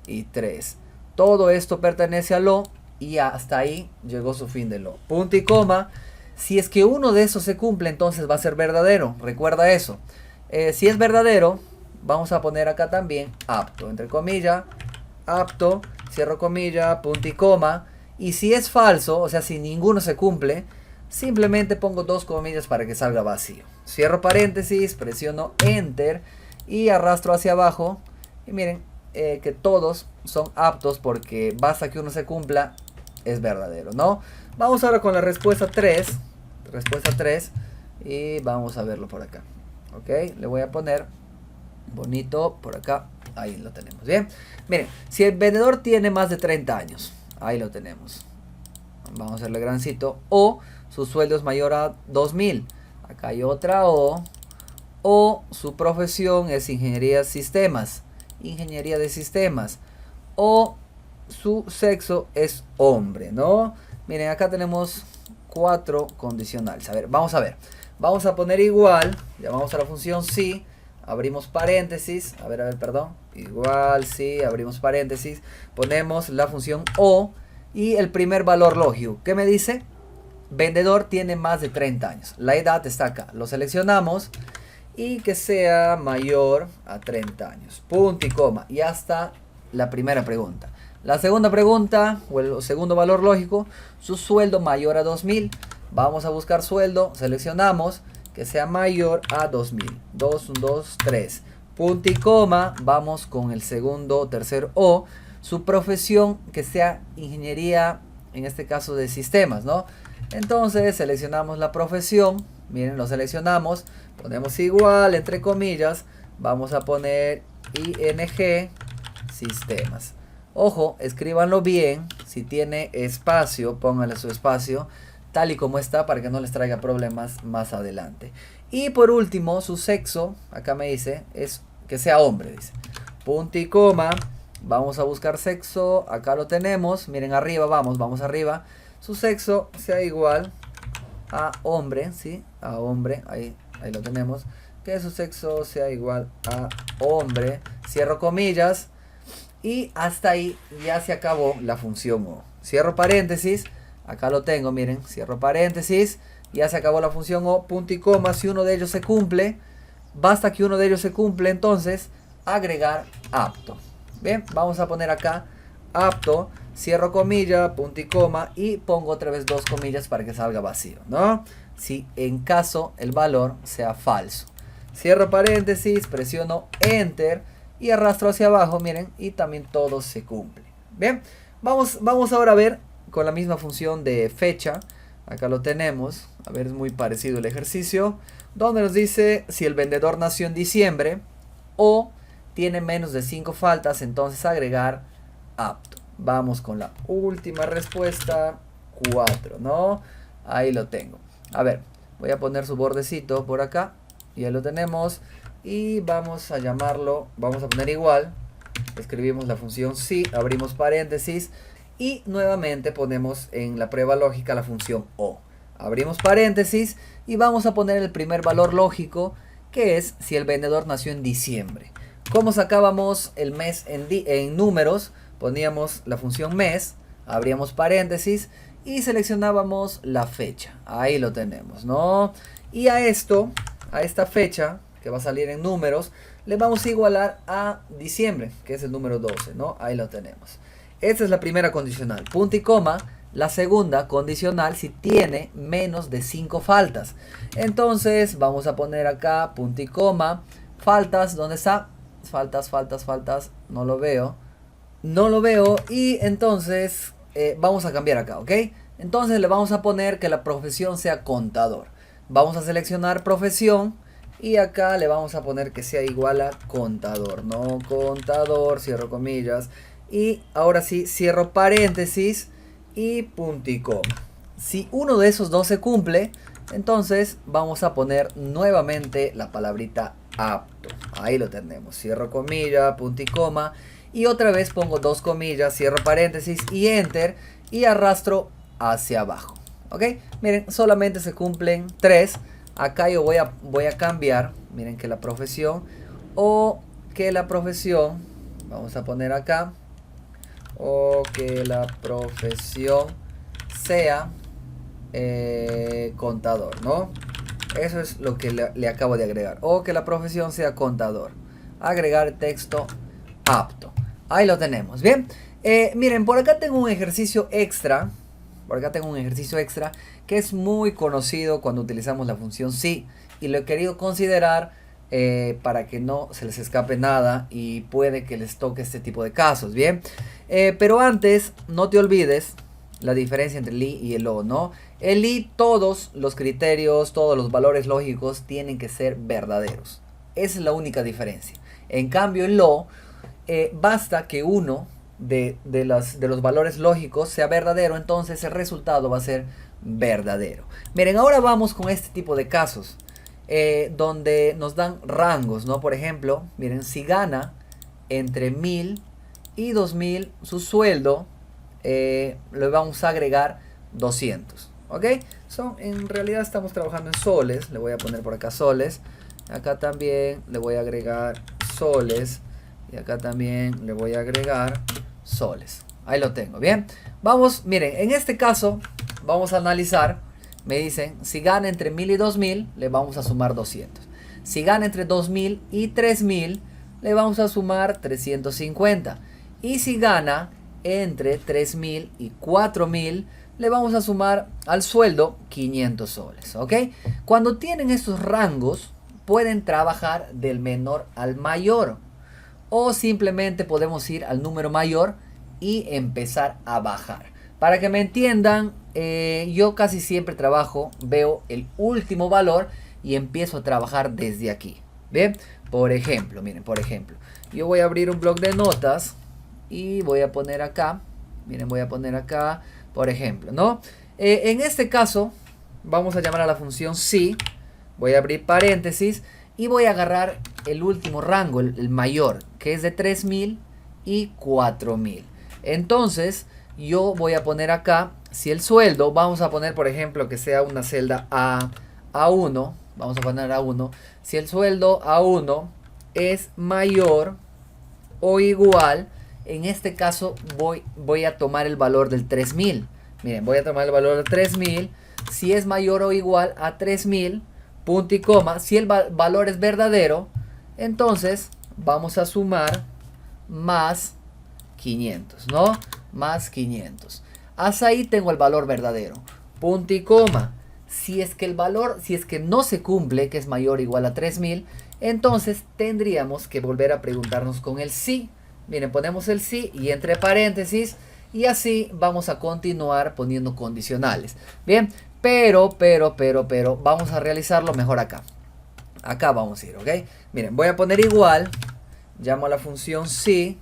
y 3. Todo esto pertenece a lo. Y hasta ahí llegó su fin de lo. Punto y coma. Si es que uno de esos se cumple, entonces va a ser verdadero. Recuerda eso. Si es verdadero, vamos a poner acá también apto. Entre comillas, apto, cierro comilla, punto y coma. Y si es falso, o sea, si ninguno se cumple, simplemente pongo dos comillas para que salga vacío. Cierro paréntesis, presiono Enter y arrastro hacia abajo. Y miren que todos son aptos porque basta que uno se cumpla, es verdadero, ¿no? Vamos ahora con la respuesta 3. Respuesta 3. Y vamos a verlo por acá. Ok, le voy a poner bonito por acá. Ahí lo tenemos, bien. Miren, si el vendedor tiene más de 30 años. Ahí lo tenemos. Vamos a hacerle grancito. O su sueldo es mayor a 2000. Acá hay otra O. O su profesión es ingeniería de sistemas. Ingeniería de sistemas. O su sexo es hombre, ¿no? Miren, acá tenemos 4 condicionales. A ver. Vamos a poner igual. Llamamos a la función sí. Abrimos paréntesis. A ver, perdón. Igual, sí. Abrimos paréntesis. Ponemos la función O. Y el primer valor lógico. ¿Qué me dice? Vendedor tiene más de 30 años. La edad está acá. Lo seleccionamos. Y que sea mayor a 30 años. Punto y coma. Y hasta la primera pregunta. La segunda pregunta, o el segundo valor lógico, su sueldo mayor a 2000. Vamos a buscar sueldo, seleccionamos que sea mayor a 2000. 2, 1, 2, 3. Punto y coma, vamos con el segundo, tercer O. Su profesión que sea ingeniería, en este caso de sistemas, ¿no? Entonces seleccionamos la profesión, miren, lo seleccionamos, ponemos igual, entre comillas, vamos a poner ING sistemas. Ojo, escríbanlo bien. Si tiene espacio, pónganle su espacio tal y como está para que no les traiga problemas más adelante. Y por último, su sexo, acá me dice, es que sea hombre, dice. Punto y coma. Vamos a buscar sexo, acá lo tenemos. Miren arriba, vamos arriba. Su sexo sea igual a hombre, ¿sí? A hombre, ahí lo tenemos. Que su sexo sea igual a hombre. Cierro comillas. Y hasta ahí ya se acabó la función O. Cierro paréntesis. Acá lo tengo, miren. Cierro paréntesis. Ya se acabó la función O. Punto y coma. Si uno de ellos se cumple. Basta que uno de ellos se cumple. Entonces, agregar apto. Bien, vamos a poner acá apto. Cierro comilla, punto y coma. Y pongo otra vez dos comillas para que salga vacío, ¿no? Si en caso el valor sea falso. Cierro paréntesis. Presiono Enter. Y arrastro hacia abajo, miren, y también todo se cumple. Bien, vamos ahora a ver con la misma función de fecha. Acá lo tenemos. A ver, es muy parecido el ejercicio. Donde nos dice si el vendedor nació en diciembre o tiene menos de 5 faltas, entonces agregar apto. Vamos con la última respuesta, 4, ¿no? Ahí lo tengo. A ver, voy a poner su bordecito por acá. Ya lo tenemos. Y vamos a llamarlo, vamos a poner igual. Escribimos la función si, abrimos paréntesis. Y nuevamente ponemos en la prueba lógica la función o. Abrimos paréntesis y vamos a poner el primer valor lógico, que es si el vendedor nació en diciembre. ¿Cómo sacábamos el mes en números? Poníamos la función mes, abríamos paréntesis y seleccionábamos la fecha. Ahí lo tenemos, ¿no? Y a esta fecha que va a salir en números, le vamos a igualar a diciembre, que es el número 12, ¿no? Ahí lo tenemos. Esta es la primera condicional, punto y coma. La segunda condicional si tiene menos de 5 faltas. Entonces vamos a poner acá punto y coma. Faltas, ¿dónde está? Faltas. No lo veo. No lo veo. Y entonces vamos a cambiar acá, ¿ok? Entonces le vamos a poner que la profesión sea contador. Vamos a seleccionar profesión. Y acá le vamos a poner que sea igual a contador. No contador, cierro comillas. Y ahora sí, cierro paréntesis y punto y coma. Si uno de esos dos se cumple, entonces vamos a poner nuevamente la palabrita apto. Ahí lo tenemos. Cierro comilla, punto y coma. Y otra vez pongo dos comillas, cierro paréntesis y enter. Y arrastro hacia abajo. ¿Ok? Miren, solamente se cumplen 3. Acá yo voy a cambiar. Miren que la profesión. O que la profesión. Vamos a poner acá. O que la profesión sea contador, ¿no? Eso es lo que le acabo de agregar. O que la profesión sea contador. Agregar texto apto. Ahí lo tenemos. Bien. Miren, por acá tengo un ejercicio extra. Que es muy conocido cuando utilizamos la función si. Y lo he querido considerar para que no se les escape nada y puede que les toque este tipo de casos, ¿bien? Pero antes, no te olvides la diferencia entre el i y el o, ¿no? El i, todos los criterios, todos los valores lógicos tienen que ser verdaderos. Esa es la única diferencia. En cambio, el o, basta que uno de los valores lógicos sea verdadero, entonces el resultado va a ser verdadero. Miren, ahora vamos con este tipo de casos. Donde nos dan rangos, ¿no? Por ejemplo, miren, si gana entre 1000 y 2000 su sueldo, le vamos a agregar 200, ¿ok? En realidad estamos trabajando en soles, le voy a poner por acá soles, acá también le voy a agregar soles y acá también le voy a agregar soles. Ahí lo tengo, ¿bien? Vamos, miren, en este caso vamos a analizar. Me dicen, si gana entre 1000 y 2000, le vamos a sumar 200. Si gana entre 2000 y 3000, le vamos a sumar 350. Y si gana entre 3000 y 4000, le vamos a sumar al sueldo 500 soles. ¿Ok? Cuando tienen estos rangos, pueden trabajar del menor al mayor. O simplemente podemos ir al número mayor y empezar a bajar. Para que me entiendan, yo casi siempre veo el último valor y empiezo a trabajar desde aquí. ¿Bien? Por ejemplo, miren, yo voy a abrir un bloc de notas y voy a poner acá, miren, voy a poner acá, por ejemplo, ¿no? En este caso, vamos a llamar a la función si, voy a abrir paréntesis y voy a agarrar el último rango, el mayor, que es de 3000 y 4000. Entonces, yo voy a poner acá, si el sueldo, vamos a poner por ejemplo que sea una celda A1, vamos a poner A1, si el sueldo A1 es mayor o igual, en este caso voy a tomar el valor del 3000, miren, voy a tomar el valor del 3000, si es mayor o igual a 3000, punto y coma, si el valor es verdadero, entonces vamos a sumar más 500, ¿no? Más 500. Hasta ahí tengo el valor verdadero. Punto y coma. Si es que no se cumple, que es mayor o igual a 3000, entonces tendríamos que volver a preguntarnos con el si. Miren, ponemos el si y entre paréntesis y así vamos a continuar poniendo condicionales. Bien, pero vamos a realizarlo mejor acá. Acá vamos a ir, ¿ok? Miren, voy a poner igual, llamo a la función si,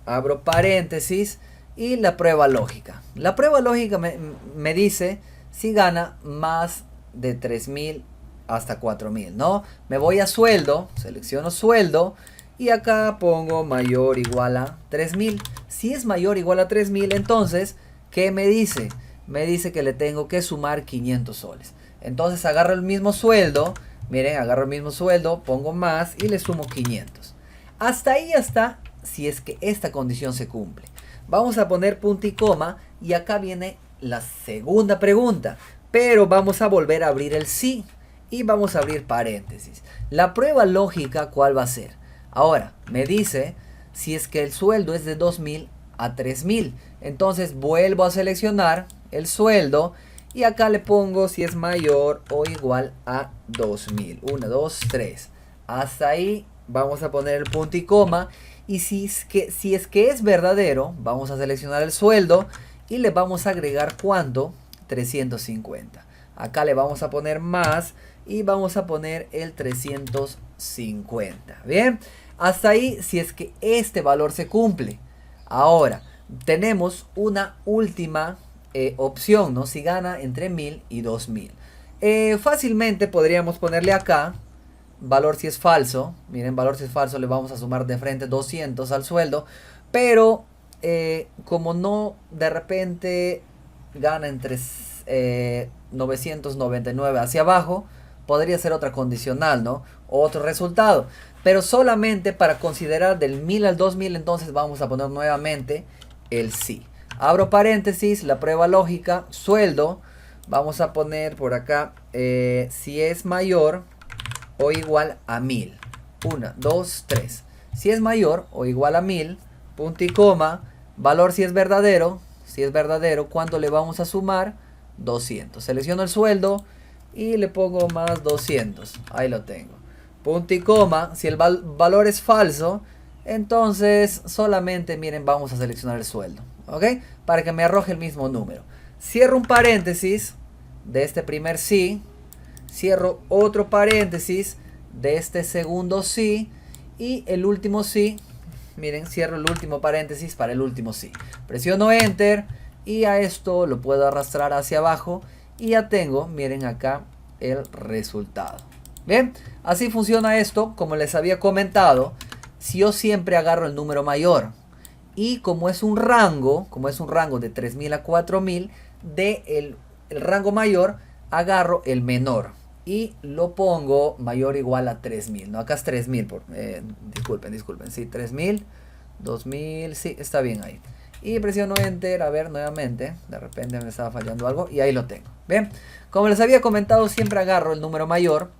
abro paréntesis y la prueba lógica. La prueba lógica me dice si gana más de 3000 hasta 4000, ¿no? Me voy a sueldo, selecciono sueldo y acá pongo mayor o igual a 3000. Si es mayor o igual a 3000, entonces, ¿qué me dice? Me dice que le tengo que sumar 500 soles. Entonces agarro el mismo sueldo, miren, agarro el mismo sueldo, pongo más y le sumo 500. Hasta ahí está si es que esta condición se cumple. Vamos a poner punto y coma y acá viene la segunda pregunta. Pero vamos a volver a abrir el sí y vamos a abrir paréntesis. La prueba lógica, ¿cuál va a ser? Ahora, me dice si es que el sueldo es de 2000 a 3000. Entonces vuelvo a seleccionar el sueldo y acá le pongo si es mayor o igual a 2000. 1, 2, 3. Hasta ahí vamos a poner el punto y coma. Y si es que es verdadero, vamos a seleccionar el sueldo y le vamos a agregar ¿cuánto? 350. Acá le vamos a poner más y vamos a poner el 350. Bien, hasta ahí si es que este valor se cumple. Ahora, tenemos una última opción, ¿no? Si gana entre 1000 y 2000. Fácilmente podríamos ponerle acá valor si es falso. Miren, valor si es falso, le vamos a sumar de frente 200 al sueldo. Pero como no de repente gana entre 999 hacia abajo, podría ser otra condicional, ¿no? Otro resultado. Pero solamente para considerar del 1000 al 2000, entonces vamos a poner nuevamente el sí. Abro paréntesis, la prueba lógica, sueldo. Vamos a poner por acá si es mayor o igual a 1000. 1, 2, 3. Si es mayor o igual a 1000, punto y coma, valor si es verdadero. Si es verdadero, ¿cuánto le vamos a sumar? 200. Selecciono el sueldo y le pongo más 200. Ahí lo tengo. Punto y coma. Si el valor es falso, entonces solamente, miren, vamos a seleccionar el sueldo. ¿Ok? Para que me arroje el mismo número. Cierro un paréntesis de este primer sí. Cierro otro paréntesis de este segundo sí. Y el último sí. Miren, cierro el último paréntesis para el último sí. Presiono Enter y a esto lo puedo arrastrar hacia abajo y ya tengo, miren acá, el resultado. Bien, así funciona esto. Como les había comentado, si yo siempre agarro el número mayor y como es un rango de 3000 a 4000, el rango mayor agarro el menor y lo pongo mayor o igual a 3000, ¿no? Acá es 3000, disculpen, sí, 3000, 2000, sí, está bien ahí. Y presiono Enter, a ver, nuevamente, de repente me estaba fallando algo y ahí lo tengo. Bien, como les había comentado, siempre agarro el número mayor,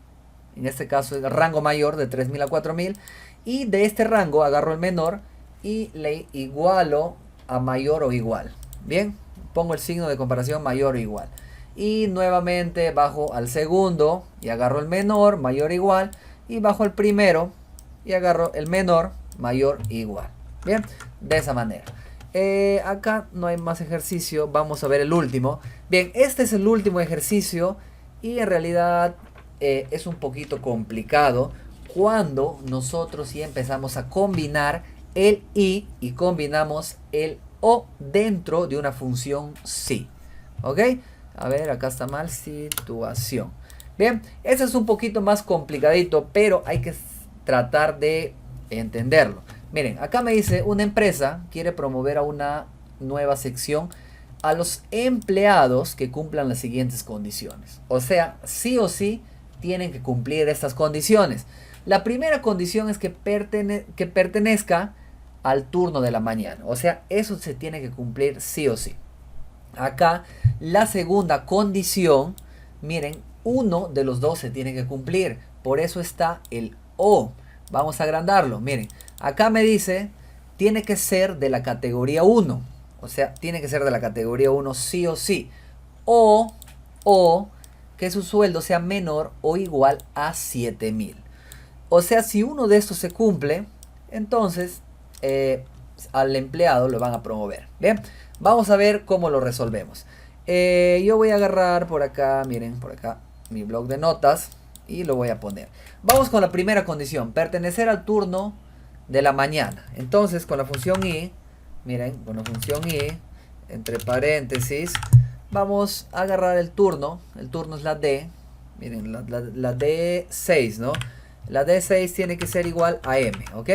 en este caso el rango mayor de 3000 a 4000, y de este rango agarro el menor y le igualo a mayor o igual. Bien, pongo el signo de comparación mayor o igual. Y nuevamente bajo al segundo y agarro el menor, mayor o igual. Y bajo el primero y agarro el menor, mayor o igual. Bien, de esa manera. Acá no hay más ejercicio, vamos a ver el último. Bien, este es el último ejercicio y en realidad es un poquito complicado cuando nosotros ya empezamos a combinar el y combinamos el o dentro de una función sí. ¿Ok? A ver, acá está mal, situación. Bien, este es un poquito más complicadito, pero hay que tratar de entenderlo. Miren, acá me dice, una empresa quiere promover a una nueva sección a los empleados que cumplan las siguientes condiciones. O sea, sí o sí tienen que cumplir estas condiciones. La primera condición es que pertenezca al turno de la mañana. O sea, eso se tiene que cumplir sí o sí. Acá la segunda condición, miren, uno de los dos se tiene que cumplir. Por eso está el o. Vamos a agrandarlo. Miren, acá me dice, tiene que ser de la categoría 1. O sea, tiene que ser de la categoría 1 sí o sí. O que su sueldo sea menor o igual a 7000. O sea, si uno de estos se cumple, entonces al empleado lo van a promover. Bien, vamos a ver cómo lo resolvemos. Yo voy a agarrar por acá, miren, por acá mi blog de notas y lo voy a poner. Vamos con la primera condición, pertenecer al turno de la mañana. Entonces con la función i, miren, con la función i, entre paréntesis, vamos a agarrar el turno es la D, Miren, la D6, ¿no? La D6 tiene que ser igual a M, ¿ok?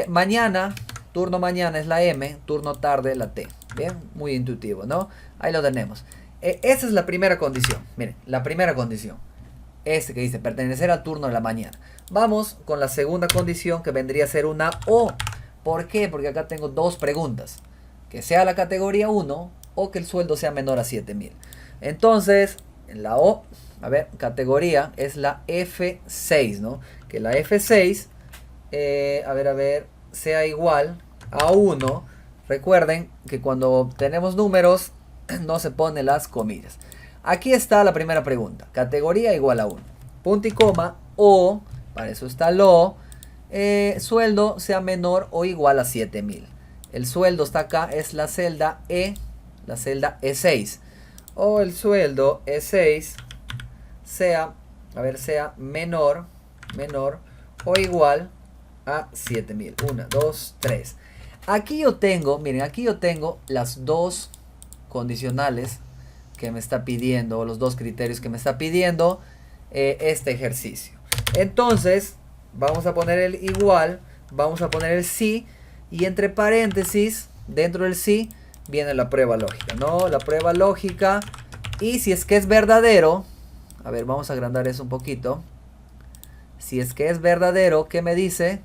Mañana, turno mañana es la M, turno tarde la T. Bien, muy intuitivo, ¿no? Ahí lo tenemos. Esa es la primera condición. Miren, la primera condición. Este que dice pertenecer al turno de la mañana. Vamos con la segunda condición, que vendría a ser una O. ¿Por qué? Porque acá tengo dos preguntas. Que sea la categoría 1 o que el sueldo sea menor a 7.000. Entonces, en la O, a ver, categoría es la F6, ¿no? Que la F6, a ver, sea igual a 1. Recuerden que cuando tenemos números no se ponen las comillas. Aquí está la primera pregunta. Categoría igual a 1. Punto y coma o, para eso está lo, sueldo sea menor o igual a 7.000. El sueldo está acá, es la celda E6. O el sueldo E6 sea, sea menor o igual a 7.000. 1, 2, 3. Aquí yo tengo, miren, aquí yo tengo las dos condicionales que me está pidiendo, o los dos criterios que me está pidiendo este ejercicio. Entonces, vamos a poner el igual, vamos a poner el sí, y entre paréntesis, dentro del sí, viene la prueba lógica, ¿no? La prueba lógica, y si es que es verdadero, a ver, vamos a agrandar eso un poquito. Si es que es verdadero, ¿qué me dice?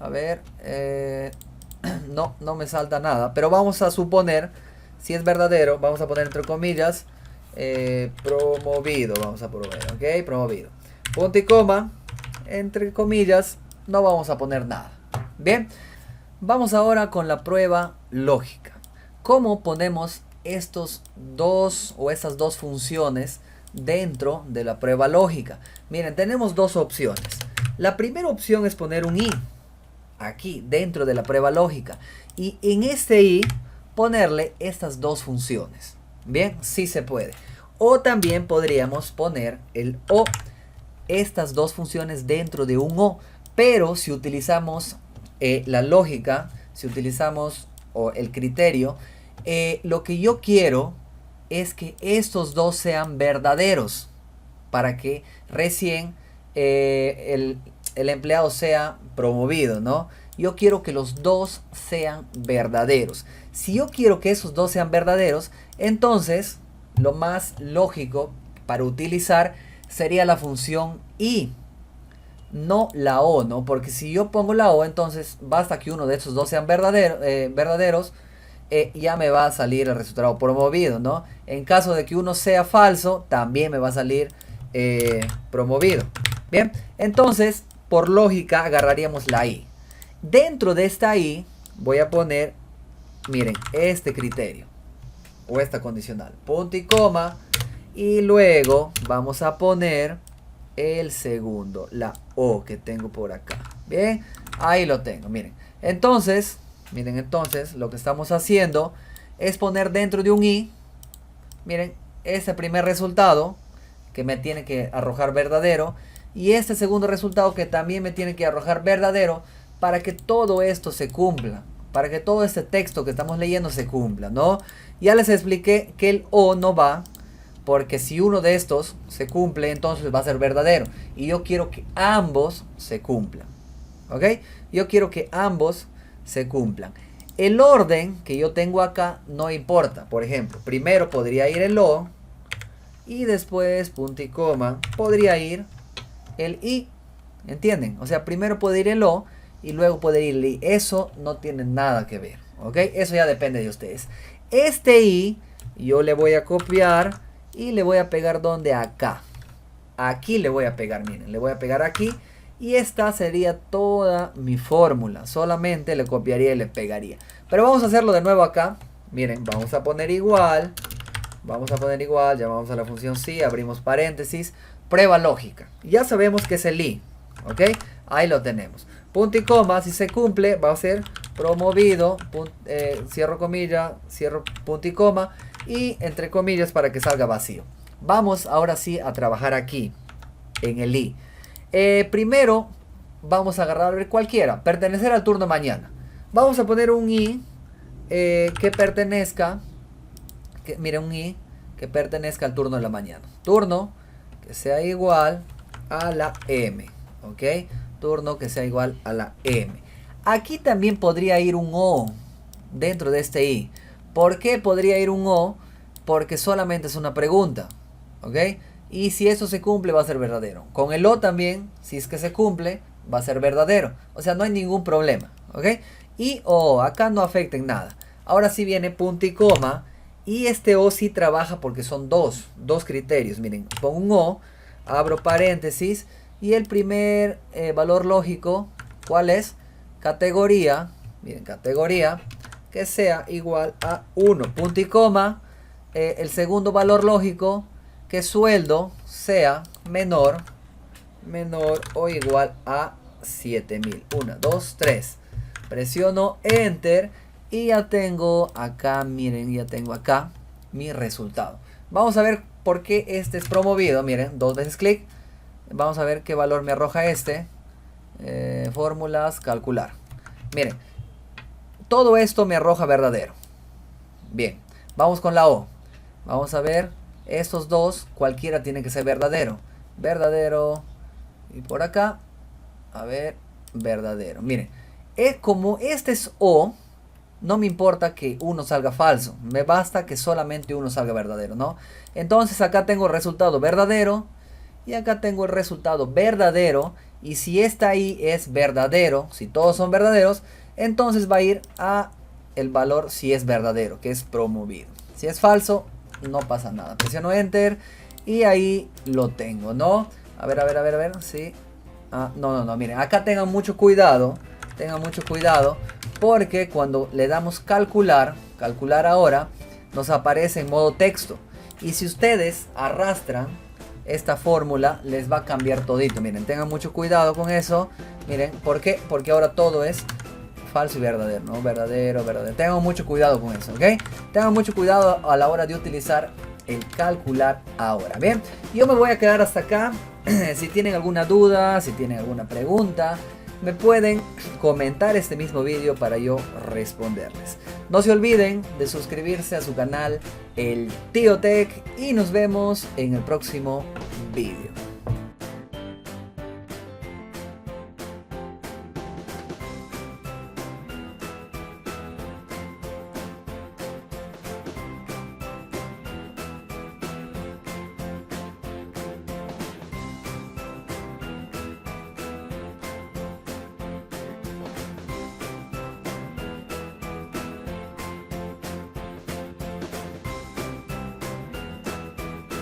A ver, no me salta nada, pero vamos a suponer, si es verdadero, vamos a poner entre comillas, promovido, vamos a poner, ok, promovido. Punto y coma, entre comillas, no vamos a poner nada. Bien, vamos ahora con la prueba lógica. ¿Cómo ponemos estos dos o esas dos funciones dentro de la prueba lógica? Miren, tenemos dos opciones. La primera opción es poner un i aquí dentro de la prueba lógica, y en este i ponerle estas dos funciones. Bien, sí se puede. O también podríamos poner el o, estas dos funciones dentro de un o, pero si utilizamos la lógica, si utilizamos el criterio, lo que yo quiero es que estos dos sean verdaderos para que recién el empleado sea promovido, ¿no? Yo quiero que los dos sean verdaderos. Si yo quiero que esos dos sean verdaderos, entonces lo más lógico para utilizar sería la función i, no la o, ¿no? Porque si yo pongo la o, entonces basta que uno de esos dos sean verdaderos, ya me va a salir el resultado promovido, ¿no? En caso de que uno sea falso, también me va a salir promovido. Bien, entonces por lógica agarraríamos la i. Dentro de esta i voy a poner, miren, este criterio o esta condicional, punto y coma, y luego vamos a poner el segundo, la o que tengo por acá. Bien, ahí lo tengo, miren. Entonces, lo que estamos haciendo es poner dentro de un i, miren, este primer resultado que me tiene que arrojar verdadero, y este segundo resultado que también me tiene que arrojar verdadero, para que todo esto se cumpla, para que todo este texto que estamos leyendo se cumpla, ¿no? Ya les expliqué que el o no va, porque si uno de estos se cumple, entonces va a ser verdadero, y yo quiero que ambos se cumplan, ¿ok? Yo quiero que ambos se cumplan. El orden que yo tengo acá no importa. Por ejemplo, primero podría ir el o, y después, punto y coma, podría ir el i, ¿entienden? O sea, primero puede ir el o, y luego puede ir el i. Eso no tiene nada que ver, ¿ok? Eso ya depende de ustedes. Este i, yo le voy a copiar y le voy a pegar donde acá. Aquí le voy a pegar, miren, le voy a pegar aquí. Y esta sería toda mi fórmula. Solamente le copiaría y le pegaría. Pero vamos a hacerlo de nuevo acá. Miren, vamos a poner igual. Llamamos a la función sí, abrimos paréntesis. Prueba lógica. Ya sabemos que es el i, ¿ok? Ahí lo tenemos. Punto y coma, si se cumple, va a ser promovido, cierro comilla, cierro punto y coma, y entre comillas para que salga vacío. Vamos ahora sí a trabajar aquí, en el i. Primero, vamos a agarrar cualquiera, pertenecer al turno mañana. Vamos a poner un i que pertenezca, miren, un i que pertenezca al turno de la mañana. Turno que sea igual a la M, ¿ok? Turno que sea igual a la M. Aquí también podría ir un O dentro de este I. ¿Por qué podría ir un O? Porque solamente es una pregunta, ¿ok? Y si eso se cumple va a ser verdadero. Con el O también, si es que se cumple, va a ser verdadero. O sea, no hay ningún problema, ¿ok? Y O, acá no afecta en nada. Ahora sí viene punto y coma. Y este O sí trabaja porque son dos criterios. Miren, pongo un O, abro paréntesis. Y el primer valor lógico, ¿cuál es? Categoría. Miren, categoría que sea igual a 1. Punto y coma. El segundo valor lógico, que sueldo sea menor o igual a 7000. 1, 2, 3. Presiono Enter y ya tengo acá, miren, ya tengo acá mi resultado. Vamos a ver por qué este es promovido. Miren, 2 veces clic. Vamos a ver qué valor me arroja este. Fórmulas, calcular. Miren, todo esto me arroja verdadero. Bien, vamos con la O. Vamos a ver, estos dos, cualquiera tiene que ser verdadero. Verdadero. Y por acá, a ver, verdadero. Miren, como este es O, no me importa que uno salga falso. Me basta que solamente uno salga verdadero, ¿no? Entonces acá tengo el resultado verdadero. Y acá tengo el resultado verdadero. Y si esta ahí es verdadero, si todos son verdaderos, entonces va a ir a el valor si es verdadero, que es promovido. Si es falso, no pasa nada. Presiono Enter y ahí lo tengo, ¿no? A ver, sí. No, miren, acá tengan mucho cuidado. Tengan mucho cuidado porque cuando le damos calcular ahora, nos aparece en modo texto. Y si ustedes arrastran esta fórmula, les va a cambiar todito. Miren, tengan mucho cuidado con eso. Miren, ¿por qué? Porque ahora todo es falso y verdadero, ¿no? Verdadero. Tengan mucho cuidado con eso, ¿ok? Tengan mucho cuidado a la hora de utilizar el calcular ahora. Bien, yo me voy a quedar hasta acá. Si tienen alguna duda, si tienen alguna pregunta, me pueden comentar este mismo vídeo para yo responderles. No se olviden de suscribirse a su canal El Tío Tech y nos vemos en el próximo vídeo.